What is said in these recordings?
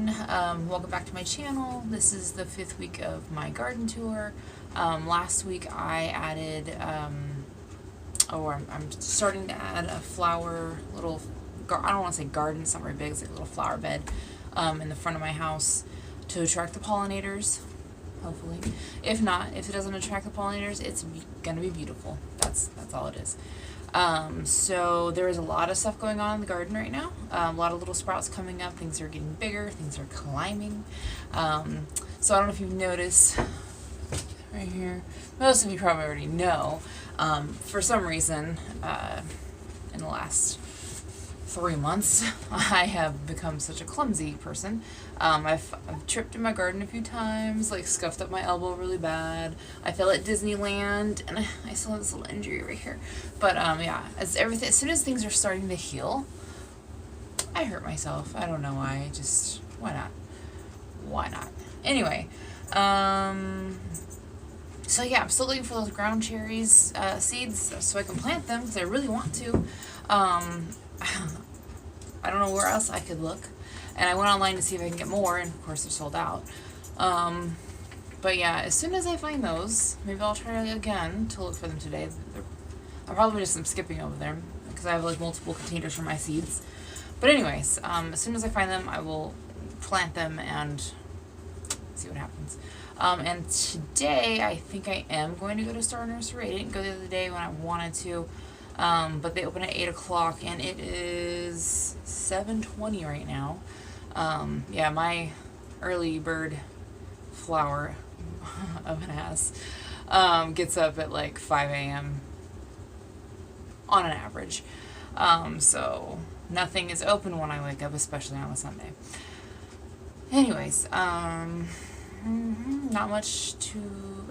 everyone, welcome back to my channel. This is the 5th week of my garden tour. Last week I added, I'm starting to add a flower, I don't want to say garden, it's not very big, it's like a little flower bed in the front of my house to attract the pollinators, hopefully. If not, if it doesn't attract the pollinators, it's gonna be beautiful. That's all it is. So there is a lot of stuff going on in the garden right now. A lot of little sprouts coming up. Things are getting bigger. Things are climbing. So I don't know if you've noticed right here. Most of you probably already know. For some reason, in the last 3 months, I have become such a clumsy person. I've tripped in my garden a few times, like scuffed up my elbow really bad. I fell at Disneyland, and I still have this little injury right here. But yeah, as soon as things are starting to heal, I hurt myself. I don't know why. Just why not? Why not? Anyway, so yeah, I'm still looking for those ground cherries seeds so I can plant them because I really want to. I don't know where else I could look, and I went online to see if I can get more, and of course they're sold out. But yeah, as soon as I find those, maybe I'll try again to look for them today. I'll probably just skipping over them because I have like multiple containers for my seeds. But anyways, as soon as I find them, I will plant them and see what happens. And today I think I am going to go to Star Nursery. I didn't go the other day when I wanted to. But they open at 8 o'clock, and it is 7:20 right now. Yeah, my early bird flower of an ass gets up at like 5 a.m. on an average. So nothing is open when I wake up, especially on a Sunday. Anyways, not much to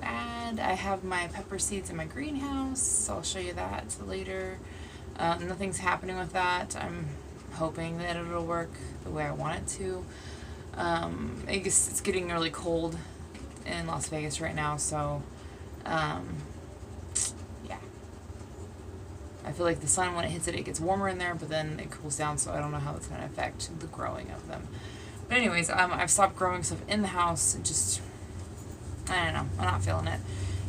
add. I have my pepper seeds in my greenhouse, so I'll show you that later. Nothing's happening with that. I'm hoping that it'll work the way I want it to. I guess it's getting really cold in Las Vegas right now, so yeah. I feel like the sun, when it hits it, it gets warmer in there, but then it cools down, so I don't know how it's going to affect the growing of them. But anyways, I've stopped growing stuff in the house. Just, I don't know, I'm not feeling it.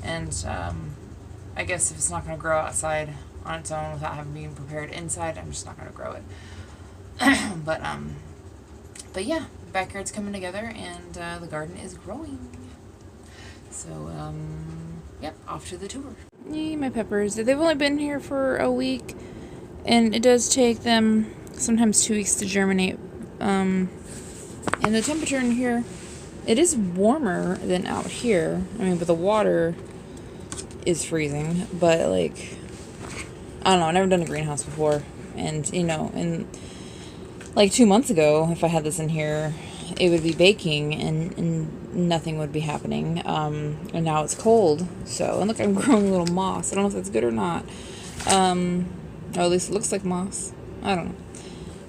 And I guess if it's not going to grow outside on its own without having been prepared inside, I'm just not going to grow it. But yeah, the backyard's coming together, and the garden is growing. So, yep, off to the tour. Yeah, my peppers. They've only been here for a week, and it does take them sometimes 2 weeks to germinate. And the temperature in here, it is warmer than out here. I mean, but the water is freezing. But, like, I don't know. I've never done a greenhouse before. And, you know, and like 2 months ago, if I had this in here, it would be baking and nothing would be happening. And now it's cold. So, and look, I'm growing a little moss. I don't know if that's good or not. Or at least it looks like moss. I don't know.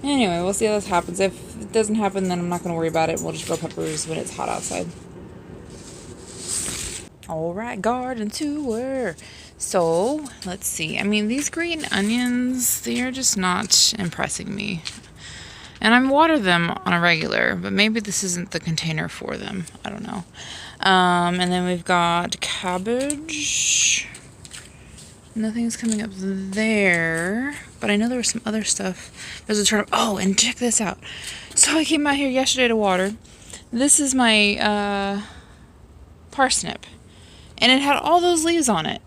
Anyway, we'll see how this happens. If it doesn't happen, then I'm not going to worry about it. We'll just grow peppers when it's hot outside. Alright, garden tour. So, let's see. I mean, these green onions, they are just not impressing me. And I water them on a regular, but maybe this isn't the container for them. I don't know. And then we've got cabbage. Nothing's coming up there, but I know there was some other stuff. There's a turnip. Oh, and check this out. So I came out here yesterday to water. This is my parsnip, and it had all those leaves on it.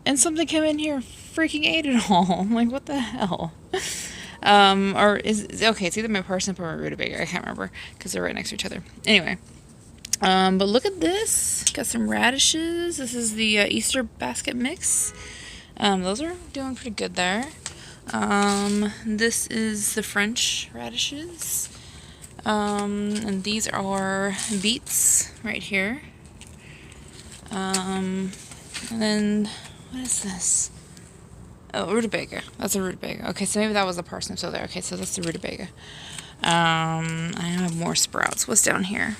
And something came in here, freaking ate it all. I'm like, what the hell? Okay, it's either my parsnip or my rutabaga. I can't remember because they're right next to each other. Anyway, but look at this. Got some radishes. This is the Easter basket mix. Those are doing pretty good there. This is the French radishes. And these are beets right here. And then, what is this? Oh, rutabaga. That's a rutabaga. Okay, so maybe that was the parsnip still there. Okay, so that's the rutabaga. I have more sprouts. What's down here?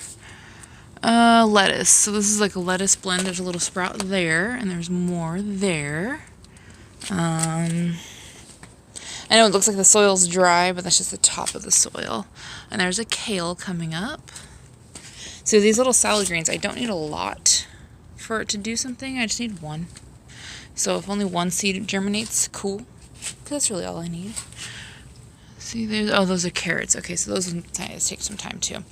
Lettuce. So this is like a lettuce blend. There's a little sprout there, and there's more there. I know it looks like the soil's dry, but that's just the top of the soil. And there's a kale coming up. So these little salad greens, I don't need a lot for it to do something. I just need one. So if only one seed germinates, cool. Because that's really all I need. See, there's, oh, those are carrots. Okay, so those take some time too.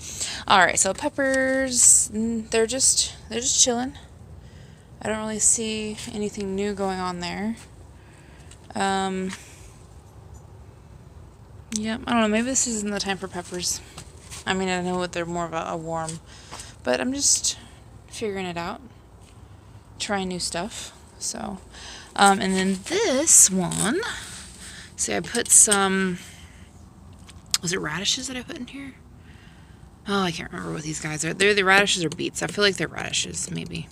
All right, so peppers, they're just chilling. I don't really see anything new going on there. Yeah, I don't know. Maybe this isn't the time for peppers. I mean, I know that they're more of a warm, but I'm just figuring it out, trying new stuff. So, and then this one. See, I put some. Was it radishes that I put in here? Oh, I can't remember what these guys are. They're the radishes or beets. I feel like they're radishes, maybe.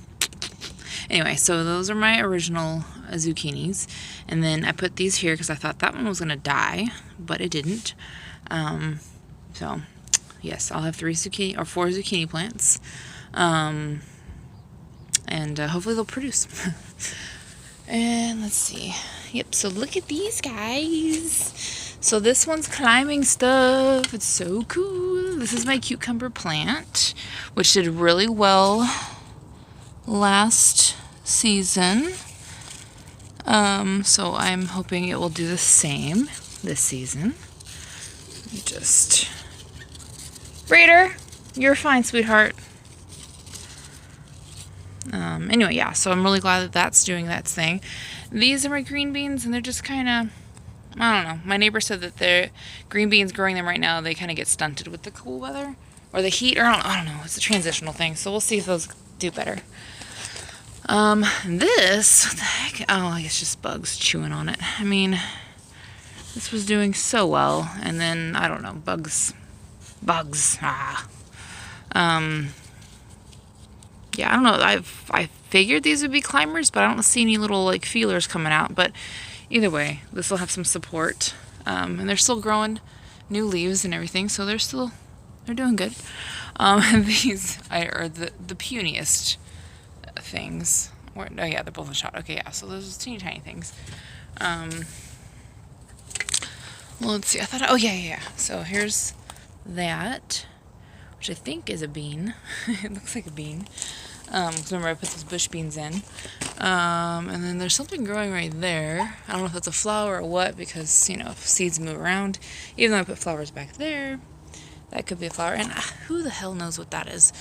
Anyway, so those are my original zucchinis. And then I put these here because I thought that one was going to die, but it didn't. So, yes, I'll have 4 zucchini plants. And hopefully they'll produce. And let's see. Yep, so look at these guys. So this one's climbing stuff. It's so cool. This is my cucumber plant, which did really well last season. So I'm hoping it will do the same this season. Just Raider, you're fine, sweetheart. Anyway, yeah, so I'm really glad that that's doing that thing. These are my green beans, and they're just kind of, I don't know. My neighbor said that the green beans, growing them right now, they kind of get stunted with the cool weather or the heat, or I don't know. It's a transitional thing, so we'll see if those do better. This, what the heck? Oh, it's just bugs chewing on it. I mean, this was doing so well, and then, I don't know, bugs, yeah, I don't know, I figured these would be climbers, but I don't see any little, like, feelers coming out, but either way, this will have some support, and they're still growing new leaves and everything, so they're doing good. These are the puniest things. Oh yeah, they're both in shot. Okay, yeah, so those are teeny tiny things. Well, let's see, oh yeah. So here's that, which I think is a bean. It looks like a bean. Because remember I put those bush beans in. And then there's something growing right there. I don't know if that's a flower or what, because, you know, if seeds move around, even though I put flowers back there, that could be a flower. And who the hell knows what that is?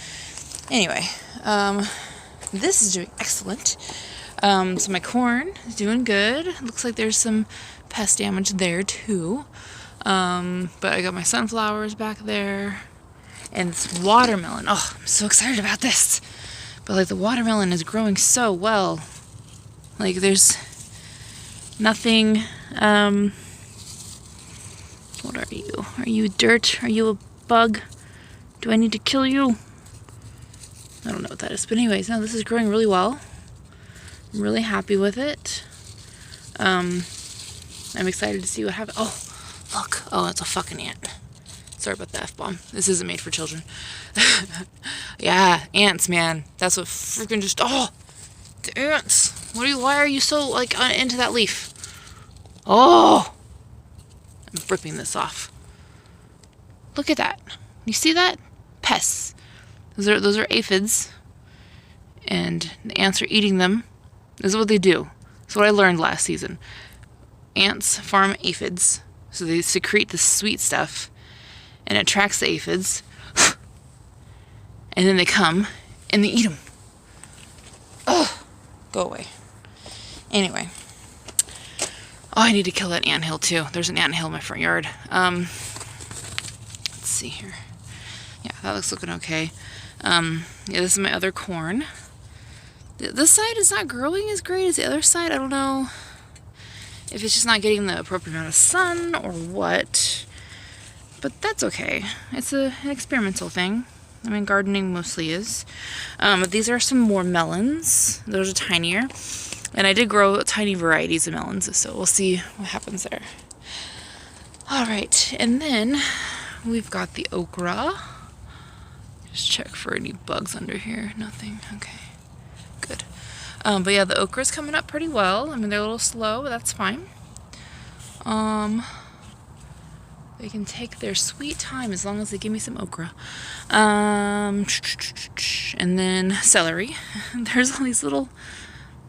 Anyway, this is doing excellent. So my corn is doing good. Looks like there's some pest damage there too. But I got my sunflowers back there. And this watermelon. Oh, I'm so excited about this. But like the watermelon is growing so well. Like there's nothing, what are you? Are you dirt? Are you a bug? Do I need to kill you? I don't know what that is. But anyways, no, this is growing really well. I'm really happy with it. I'm excited to see what happens. Oh, look. Oh, it's a fucking ant. Sorry about the F-bomb. This isn't made for children. Yeah, ants, man. That's what freaking just... Oh! The ants! Why are you so, like, into that leaf? Oh! I'm ripping this off. Look at that. You see that? Pests. Those are aphids. And the ants are eating them. This is what they do. That's what I learned last season. Ants farm aphids. So they secrete the sweet stuff. And it attracts the aphids. And then they come and they eat them. Ugh. Go away. Anyway. Oh, I need to kill that anthill too. There's an anthill in my front yard. Let's see here. Yeah, that looks looking okay. Yeah, this is my other corn. This side is not growing as great as the other side. I don't know if it's just not getting the appropriate amount of sun or what. But that's okay. It's an experimental thing. I mean, gardening mostly is. But these are some more melons. Those are tinier. And I did grow tiny varieties of melons, so we'll see what happens there. Alright, and then we've got the okra. Just check for any bugs under here. Nothing. Okay. Good. But yeah, the okra's coming up pretty well. I mean, they're a little slow, but that's fine. They can take their sweet time as long as they give me some okra. And then celery. There's all these little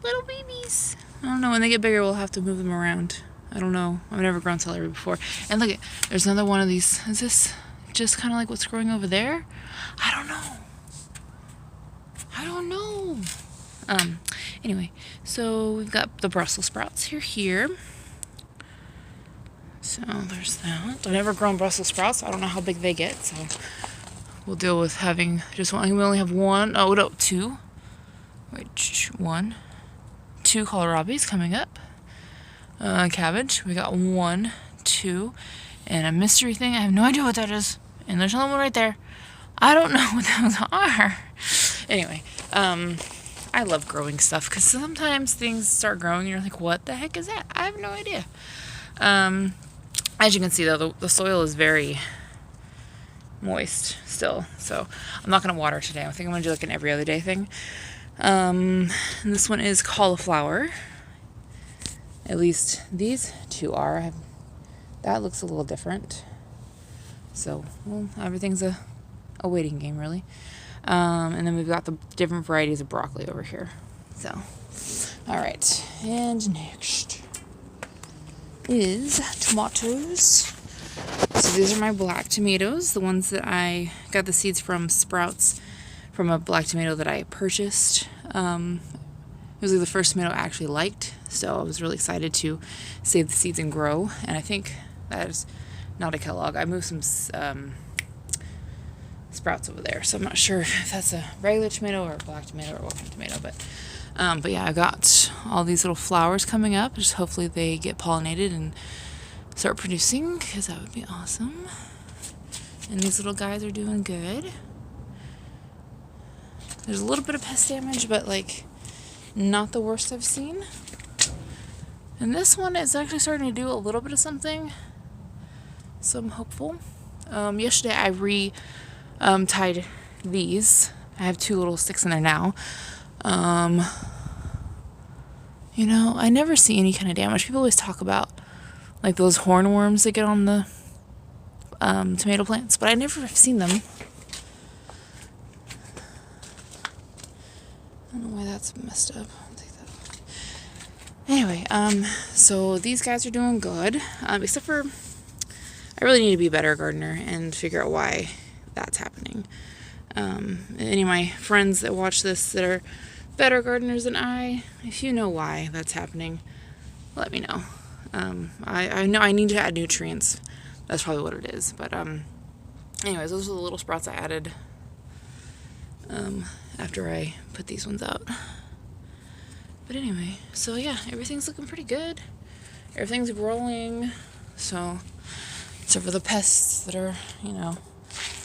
babies. I don't know, when they get bigger we'll have to move them around. I don't know. I've never grown celery before. And look, there's another one of these. Is this just kind of like what's growing over there? I don't know. Anyway, so we've got the Brussels sprouts here. So there's that. I've never grown Brussels sprouts, so I don't know how big they get, so we'll deal with having just one. We only have one. Oh, no, two. Wait, one. Two kohlrabies coming up. Cabbage. We got 1, 2, and a mystery thing. I have no idea what that is. And there's another one right there. I don't know what those are. Anyway, I love growing stuff because sometimes things start growing and you're like, what the heck is that? I have no idea. As you can see, though, the soil is very moist still, so I'm not going to water today. I think I'm going to do like an every other day thing. And this one is cauliflower. At least these two are. That looks a little different. So, well, everything's a waiting game, really. And then we've got the different varieties of broccoli over here. So, all right. And next is tomatoes. So these are my black tomatoes, the ones that I got the seeds from sprouts from a black tomato that I purchased. It was like the first tomato I actually liked, so I was really excited to save the seeds and grow. And I think that is not a Kellogg. I moved some sprouts over there, so I'm not sure if that's a regular tomato or a black tomato or what kind of tomato, but yeah, I got all these little flowers coming up. Just hopefully they get pollinated and start producing, because that would be awesome. And these little guys are doing good. There's a little bit of pest damage, but like not the worst I've seen. And this one is actually starting to do a little bit of something, so I'm hopeful. Yesterday I tied these. I have 2 little sticks in there now. You know, I never see any kind of damage. People always talk about like those hornworms that get on the tomato plants, but I never have seen them. I don't know why that's messed up. I'll take that off. Anyway, so these guys are doing good, except for I really need to be a better gardener and figure out why that's happening. Any of my friends that watch this that are better gardeners than I, if you know why that's happening, let me know. I know I need to add nutrients. That's probably what it is. But anyways, those are the little sprouts I added after I put these ones out. But anyway, so yeah, everything's looking pretty good. Everything's growing. So, except for the pests that are, you know,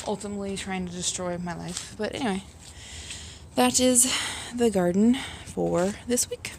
ultimately trying to destroy my life. But anyway, that is the garden for this week.